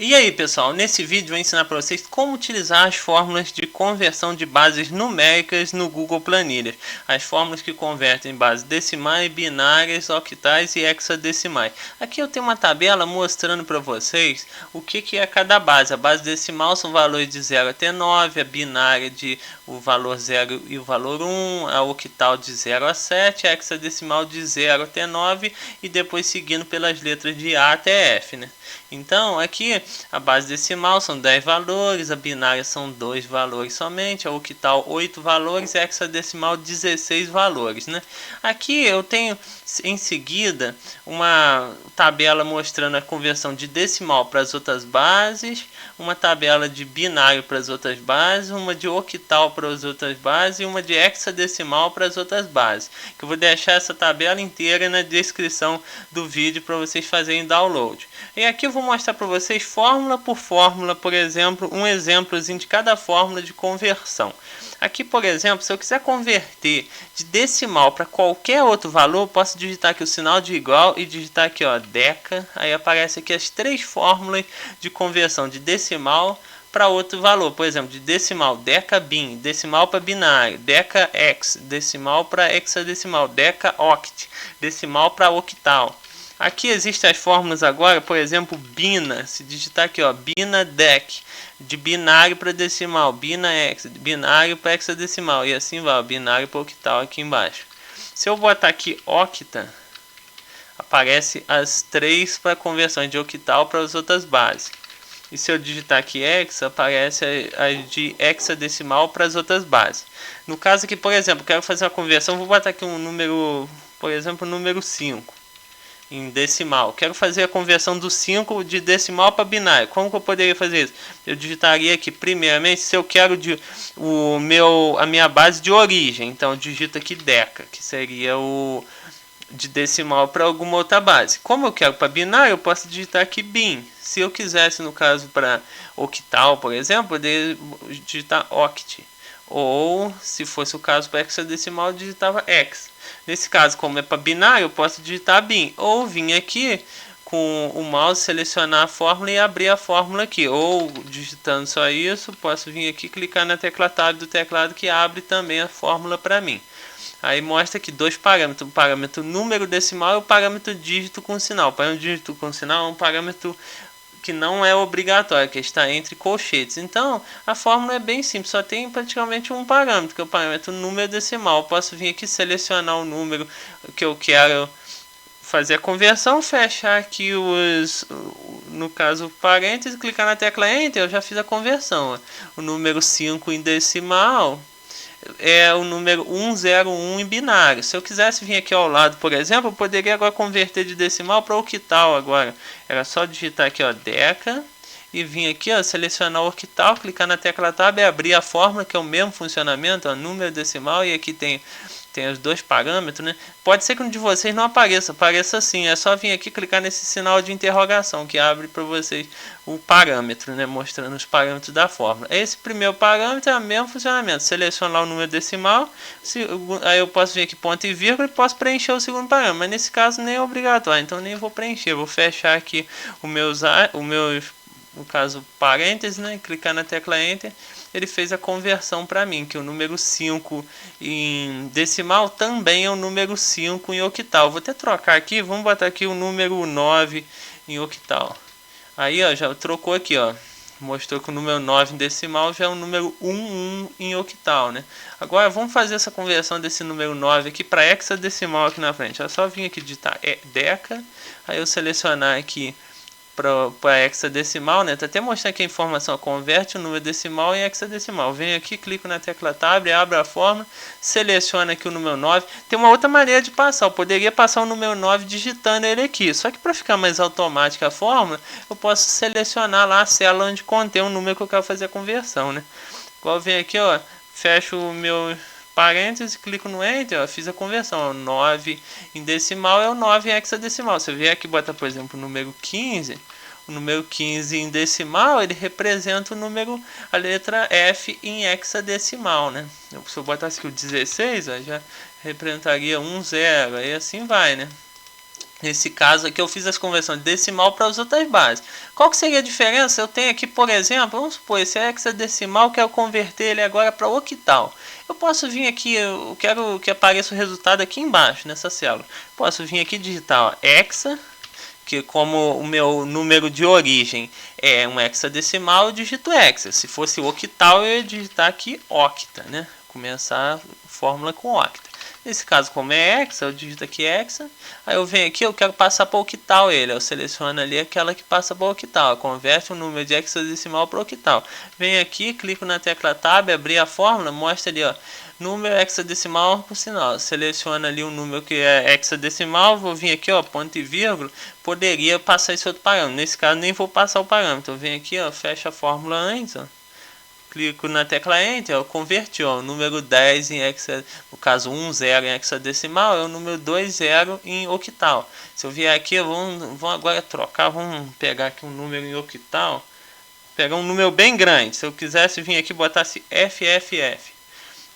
E aí pessoal, nesse vídeo eu vou ensinar para vocês como utilizar as fórmulas de conversão de bases numéricas no Google Planilhas. As fórmulas que convertem bases decimais, binárias, octais e hexadecimais. Aqui eu tenho uma tabela mostrando para vocês o que é cada base. A base decimal são valores de 0 até 9, a binária de o valor 0 e o valor 1, a octal de 0 a 7, a hexadecimal de 0 até 9 e depois seguindo pelas letras de A até F, né? Então aqui a base decimal são 10 valores, a binária são 2 valores somente, a octal 8 valores e a hexadecimal 16 valores, né? Aqui eu tenho em seguida uma tabela mostrando a conversão de decimal para as outras bases, uma tabela de binário para as outras bases, uma de octal para as outras bases e uma de hexadecimal para as outras bases. Que eu vou deixar essa tabela inteira na descrição do vídeo para vocês fazerem download. E aqui eu vou mostrar para vocês fórmula por fórmula, por exemplo, um exemplozinho de cada fórmula de conversão. Aqui, por exemplo, se eu quiser converter de decimal para qualquer outro valor, posso digitar aqui o sinal de igual e digitar aqui, ó, deca. Aí aparece aqui as três fórmulas de conversão de decimal para outro valor. Por exemplo, de decimal, deca bin, decimal para binário, deca hex, decimal para hexadecimal, deca oct, decimal para octal. Aqui existem as fórmulas agora, por exemplo, bina. Se digitar aqui, ó, bina dec, de binário para decimal, bina hex, de binário para hexadecimal, e assim vai, binário para octal aqui embaixo. Se eu botar aqui octa, aparece as três para conversão de octal para as outras bases. E se eu digitar aqui hex, aparece as de hexadecimal para as outras bases. No caso aqui, por exemplo, quero fazer uma conversão, vou botar aqui um número, por exemplo, número 5. Em decimal. Quero fazer a conversão do 5 de decimal para binário. Como que eu poderia fazer isso? Eu digitaria aqui, primeiramente, se eu quero a minha base de origem. Então, eu digito aqui deca, que seria o de decimal para alguma outra base. Como eu quero para binário, eu posso digitar aqui bin. Se eu quisesse, no caso, para octal, por exemplo, eu poderia digitar oct. Ou, se fosse o caso para hexadecimal, eu digitava hex. Nesse caso, como é para binário, eu posso digitar bin. Ou vir aqui com o mouse, selecionar a fórmula e abrir a fórmula aqui. Ou, digitando só isso, posso vir aqui, clicar na tecla Tab do teclado que abre também a fórmula para mim. Aí mostra aqui dois parâmetros, o parâmetro número decimal e o parâmetro dígito com sinal. O parâmetro dígito com sinal é um parâmetro que não é obrigatório, que está entre colchetes. Então, a fórmula é bem simples, só tem praticamente um parâmetro, que é o parâmetro número decimal. Eu posso vir aqui selecionar o número que eu quero fazer a conversão, fechar aqui no caso, parênteses, clicar na tecla Enter, eu já fiz a conversão. O número 5 em decimal é o número 101 em binário. Se eu quisesse vir aqui ao lado, por exemplo, eu poderia agora converter de decimal para octal agora. Era só digitar aqui, ó, deca, e vir aqui, ó, selecionar o octal, clicar na tecla Tab e abrir a fórmula, que é o mesmo funcionamento, ó, número decimal, e aqui tem os dois parâmetros, né? Pode ser que um de vocês não apareça assim, é só vir aqui clicar nesse sinal de interrogação que abre para vocês o parâmetro, né? Mostrando os parâmetros da fórmula. Esse primeiro parâmetro é o mesmo funcionamento, selecionar o número decimal, aí eu posso vir aqui ponto e vírgula e posso preencher o segundo parâmetro, mas nesse caso nem é obrigatório, então nem vou preencher, vou fechar aqui o meu no caso parênteses, né? Clicar na tecla Enter, ele fez a conversão para mim, que o número 5 em decimal também é o número 5 em octal. Vou até trocar aqui, vamos botar aqui o número 9 em octal. Aí, ó, já trocou aqui, ó. Mostrou que o número 9 em decimal já é o número 11 em octal, né? Agora vamos fazer essa conversão desse número 9 aqui para hexadecimal aqui na frente. É só vir aqui digitar deca, aí eu selecionar aqui para hexadecimal, né? Tá até mostrando que a informação converte o número decimal em hexadecimal. Venho aqui, clico na tecla Tab, abre a fórmula, seleciona aqui o número 9. Tem uma outra maneira de passar, eu poderia passar o número 9 digitando ele aqui. Só que para ficar mais automática a fórmula, eu posso selecionar lá a célula onde contém o número que eu quero fazer a conversão, né? Igual vem aqui, ó, fecho o meu parênteses, clico no Enter, ó, fiz a conversão. 9 em decimal é o 9 em hexadecimal. Se eu vier aqui e botar, por exemplo, o número 15, o número 15 em decimal, ele representa o número, a letra F em hexadecimal, né? Se eu botasse aqui o 16, ó, já representaria 1, 0, e assim vai, né? Nesse caso aqui eu fiz as conversões de decimal para as outras bases. Qual que seria a diferença? Eu tenho aqui, por exemplo, vamos supor, esse hexadecimal, eu quero converter ele agora para octal. Eu posso vir aqui, eu quero que apareça o resultado aqui embaixo, nessa célula. Posso vir aqui e digitar ó, hexa, que como o meu número de origem é um hexadecimal, eu digito hexa. Se fosse octal, eu ia digitar aqui octa, né? Começar a fórmula com octa. Nesse caso, como é hexa, eu digito aqui hexa. Aí eu venho aqui, eu quero passar para octal ele. Eu seleciono ali aquela que passa para octal. Converte o número de hexadecimal para octal. Venho aqui, clico na tecla Tab, abrir a fórmula, mostra ali, ó, número hexadecimal por sinal. Seleciona ali o número que é hexadecimal, vou vir aqui, ó, ponto e vírgula, poderia passar esse outro parâmetro. Nesse caso, nem vou passar o parâmetro. Eu venho aqui, ó, fecho a fórmula antes, ó. Clico na tecla Enter, eu converti ó, o número 10 em hexa, no caso 10 em hexadecimal, é o número 20 em octal. Se eu vier aqui, vamos agora trocar, vamos pegar aqui um número em octal, pegar um número bem grande. Se eu quisesse vir aqui e botasse FFF,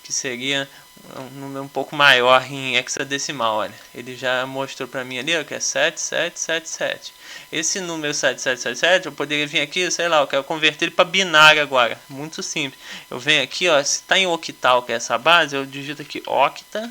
que seria um número um pouco maior em hexadecimal, olha. Ele já mostrou para mim ali, ó, que é 7777. Esse número 7777, eu poderia vir aqui, sei lá, eu quero converter ele para binário agora. Muito simples. Eu venho aqui, ó, se está em octal, que é essa base, eu digito aqui octa.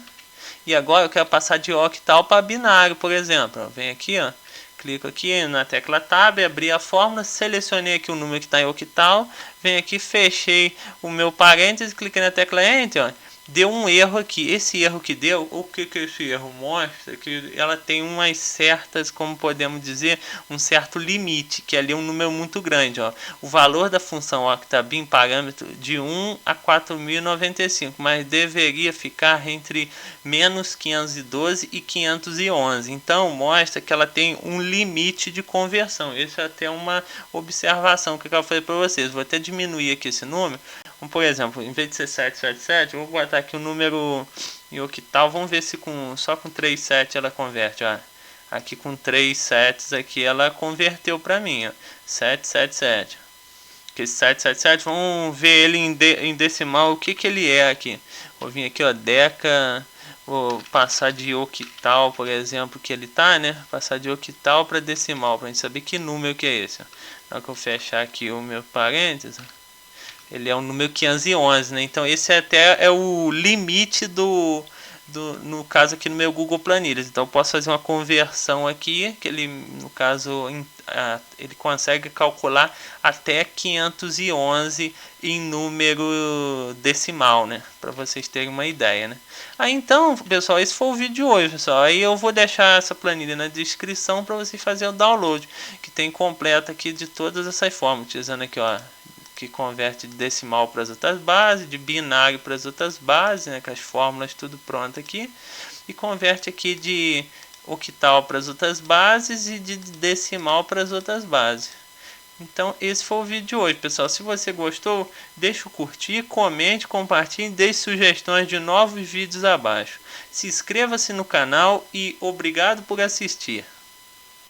E agora eu quero passar de octal para binário, por exemplo. Eu venho aqui, ó, clico aqui na tecla Tab, abri a fórmula, selecionei aqui o número que está em octal, venho aqui, fechei o meu parênteses, cliquei na tecla Enter, ó, deu um erro aqui. Esse erro que deu, o que esse erro mostra? Que ela tem umas certas, como podemos dizer, um certo limite, que ali é um número muito grande. Ó. O valor da função octabin parâmetro de 1 a 4095, mas deveria ficar entre menos 512 e 511. Então mostra que ela tem um limite de conversão. Essa é até uma observação que eu falei para vocês. Vou até diminuir aqui esse número. Por exemplo, em vez de ser 777, eu vou botar aqui o número em octal. Vamos ver se só com 3 7 ela converte. Ó. Aqui com 3 sets aqui ela converteu para mim. Ó. 777. Que 777, vamos ver ele em decimal, o que ele é aqui. Vou vir aqui, ó, deca, vou passar de octal, por exemplo, que ele tá, né? Passar de octal para decimal, para a gente saber que número que é esse. Ó. Na hora que eu fechar aqui o meu parênteses, ele é o número 511, né? Então esse até é o limite no caso aqui no meu Google Planilhas. Então eu posso fazer uma conversão aqui, que ele, no caso, ele consegue calcular até 511 em número decimal, né? Para vocês terem uma ideia, né? Aí então, pessoal, esse foi o vídeo de hoje, pessoal. Aí eu vou deixar essa planilha na descrição para vocês fazerem o download, que tem completa aqui de todas essas formas, utilizando aqui, ó, que converte de decimal para as outras bases, de binário para as outras bases, né, com as fórmulas tudo pronto aqui, e converte aqui de octal para as outras bases e de decimal para as outras bases. Então esse foi o vídeo de hoje, pessoal. Se você gostou, deixa o curtir, comente, compartilhe, deixe sugestões de novos vídeos abaixo. Se inscreva-se no canal e obrigado por assistir.